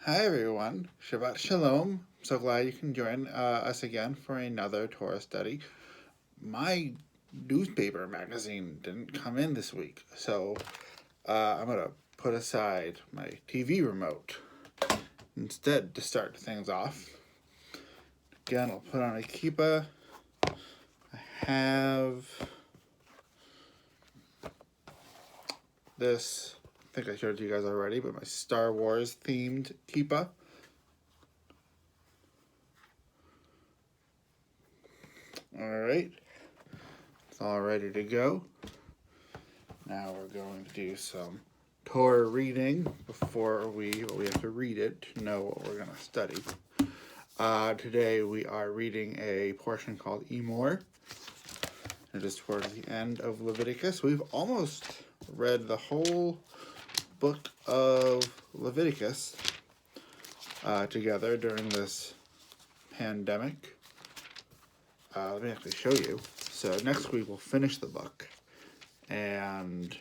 Hi everyone, Shabbat Shalom. So glad you can join us again for another Torah study. My newspaper magazine didn't come in this week, so I'm going to put aside my TV remote instead to start things off. Again, I'll put on a kippah. I have this, I think I showed it to you guys already, but my Star Wars themed kippah. Alright, it's all ready to go. Now we're going to do some Torah reading before we have to read it to know what we're going to study. Today we are reading a portion called Emor. It is towards the end of Leviticus. We've almost read the whole book of Leviticus together during this pandemic. Let me actually show you. So next week we'll finish the book, and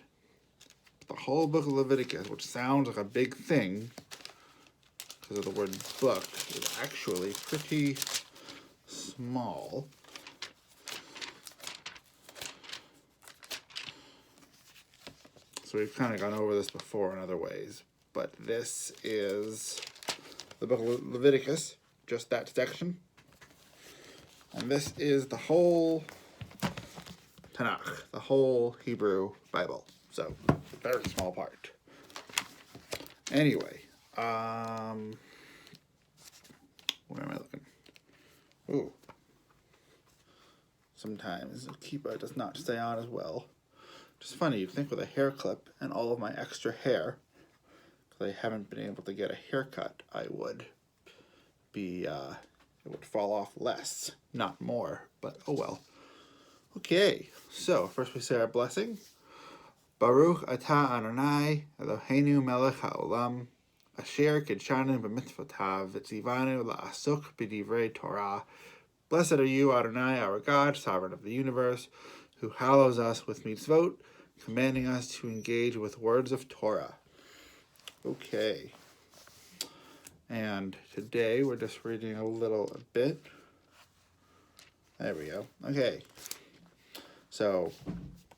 the whole book of Leviticus, which sounds like a big thing because of the word book, is actually pretty small. So we've kind of gone over this before in other ways, but this is the book of Leviticus, just that section. And this is the whole Tanakh, the whole Hebrew Bible. So, very small part. Anyway, where am I looking? Ooh. Sometimes the kippah does not stay on as well. Just funny, you'd think with a hair clip and all of my extra hair, because I haven't been able to get a haircut, I would be, it would fall off less, not more, but oh well. Okay, so first we say our blessing. Baruch atah Adonai Eloheinu melech haolam asher kidshanu b'mitzvotav v'tzivanu la'asuk b'divrei Torah. Blessed are you, Adonai, our God, sovereign of the universe, who hallows us with mitzvot, commanding us to engage with words of Torah. Okay. And today we're just reading a little bit. There we go. Okay. So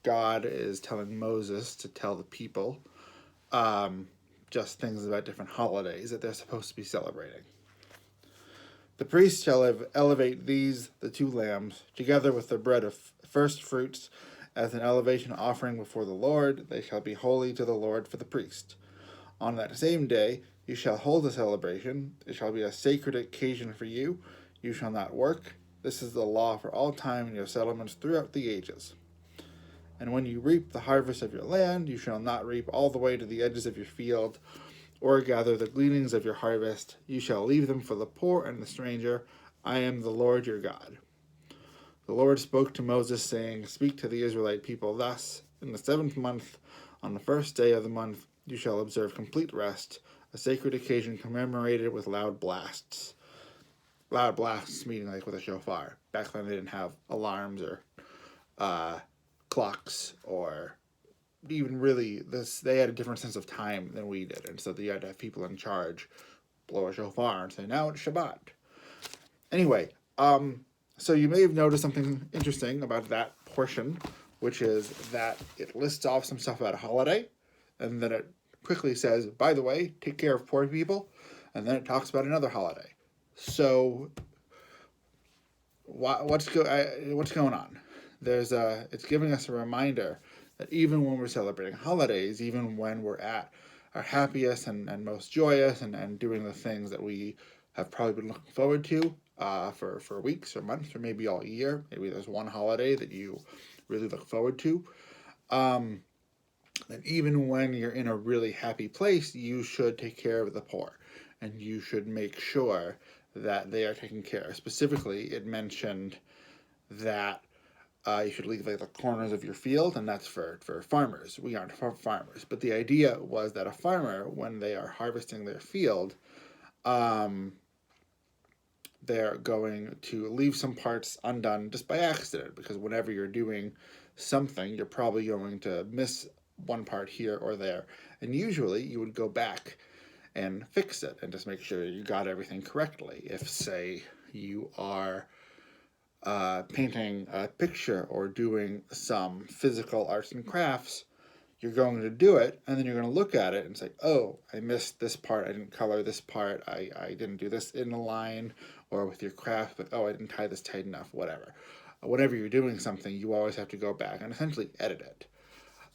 God is telling Moses to tell the people just things about different holidays that they're supposed to be celebrating. The priest shall elevate these, the two lambs, together with the bread of first fruits, as an elevation offering before the Lord. They shall be holy to the Lord for the priest. On that same day you shall hold a celebration. It shall be a sacred occasion for you. You shall not work. This is the law for all time in your settlements throughout the ages. And when you reap the harvest of your land, you shall not reap all the way to the edges of your field, or gather the gleanings of your harvest. You shall leave them for the poor and the stranger. I am the Lord your God. The Lord spoke to Moses, saying, Speak to the Israelite people thus, in the 7th month, on the 1st day of the month, you shall observe complete rest, a sacred occasion commemorated with loud blasts. Loud blasts meaning like with a shofar. Back then they didn't have alarms or clocks or even really this. They had a different sense of time than we did, and so you had to have people in charge blow a shofar and say, now it's Shabbat. Anyway, so you may have noticed something interesting about that portion, which is that it lists off some stuff about a holiday, and then it quickly says, by the way, take care of poor people, and then it talks about another holiday. So what's going on? It's giving us a reminder that even when we're celebrating holidays, even when we're at our happiest and most joyous and doing the things that we have probably been looking forward to for weeks or months or maybe all year, maybe there's one holiday that you really look forward to, that even when you're in a really happy place, you should take care of the poor, and you should make sure that they are taken care of. Specifically, it mentioned that you should leave like the corners of your field, and that's for farmers. We aren't farmers, but the idea was that a farmer, when they are harvesting their field, they're going to leave some parts undone just by accident, because whenever you're doing something, you're probably going to miss one part here or there, and usually you would go back and fix it and just make sure you got everything correctly. If, say, you are painting a picture or doing some physical arts and crafts, you're going to do it, and then you're going to look at it and say, oh, I missed this part, I didn't color this part, I didn't do this in the line, or with your craft, but oh, I didn't tie this tight enough, whatever. Whenever you're doing something, you always have to go back and essentially edit it.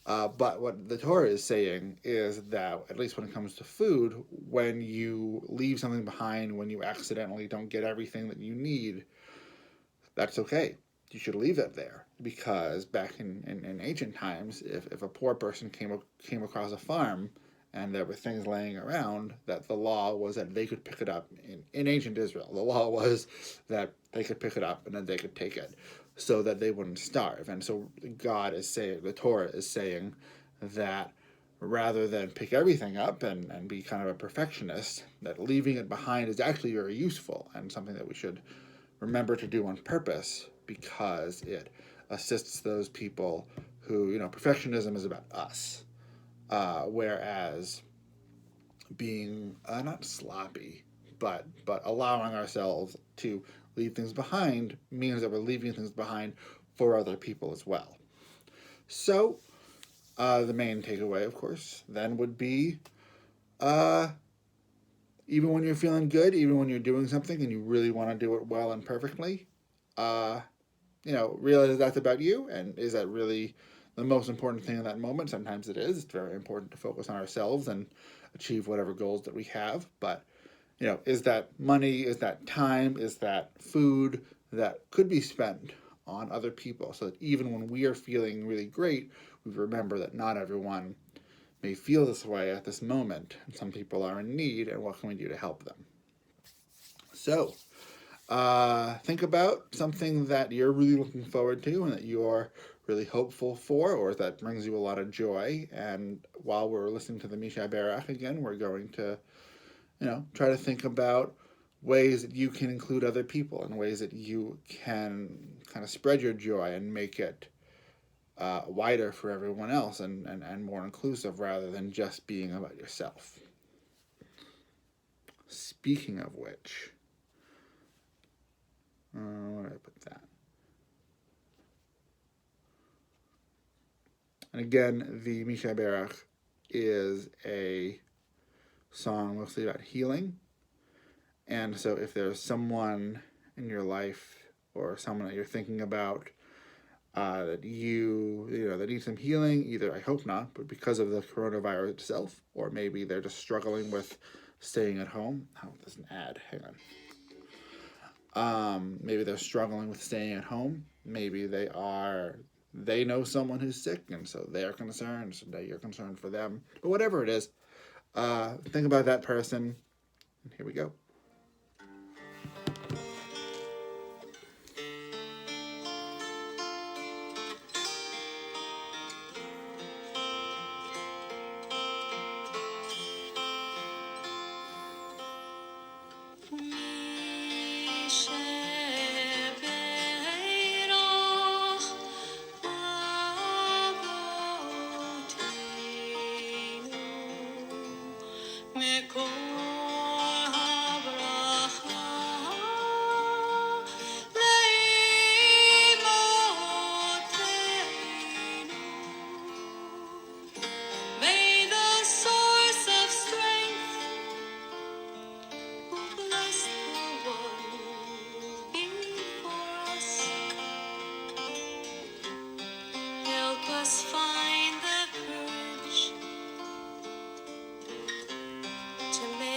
But what the Torah is saying is that, at least when it comes to food, when you leave something behind, when you accidentally don't get everything that you need, that's okay. You should leave it there, because back in ancient times, if a poor person came across a farm and there were things laying around, that the law was that they could pick it up. In ancient Israel, the law was that they could pick it up and then they could take it so that they wouldn't starve. And so God is saying, the Torah is saying, that rather than pick everything up and be kind of a perfectionist, that leaving it behind is actually very useful and something that we should remember to do on purpose, because it assists those people who, perfectionism is about us, whereas being not sloppy, but allowing ourselves to leave things behind means that we're leaving things behind for other people as well. So the main takeaway, of course, then would be even when you're feeling good, even when you're doing something and you really want to do it well and perfectly, realize that's about you, and is that really the most important thing in that moment? Sometimes it is. It's very important to focus on ourselves and achieve whatever goals that we have. But, is that money, is that time, is that food that could be spent on other people, so that even when we are feeling really great, we remember that not everyone may feel this way at this moment, and some people are in need, and what can we do to help them? So, think about something that you're really looking forward to and that you're really hopeful for, or that brings you a lot of joy. And while we're listening to the Misha Berach again, we're going to, try to think about ways that you can include other people and ways that you can kind of spread your joy and make it wider for everyone else and more inclusive, rather than just being about yourself. Speaking of which, where did I put that? And again, the Misha Berach is a song mostly about healing. And so if there's someone in your life or someone that you're thinking about that that needs some healing, either, I hope not, but because of the coronavirus itself, or maybe they're just struggling with staying at home. Oh, there's an ad. Hang on. Maybe they're struggling with staying at home. Maybe they know someone who's sick, and so they're concerned, so you're concerned for them. But whatever it is, think about that person. And here we go. To make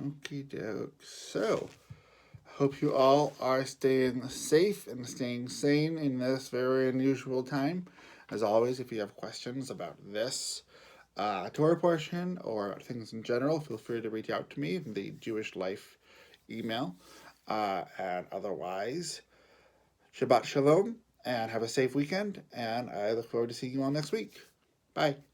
Okie doke. So, hope you all are staying safe and staying sane in this very unusual time. As always, if you have questions about this Torah portion or things in general, feel free to reach out to me in the Jewish Life email. And otherwise, Shabbat Shalom, and have a safe weekend, and I look forward to seeing you all next week. Bye.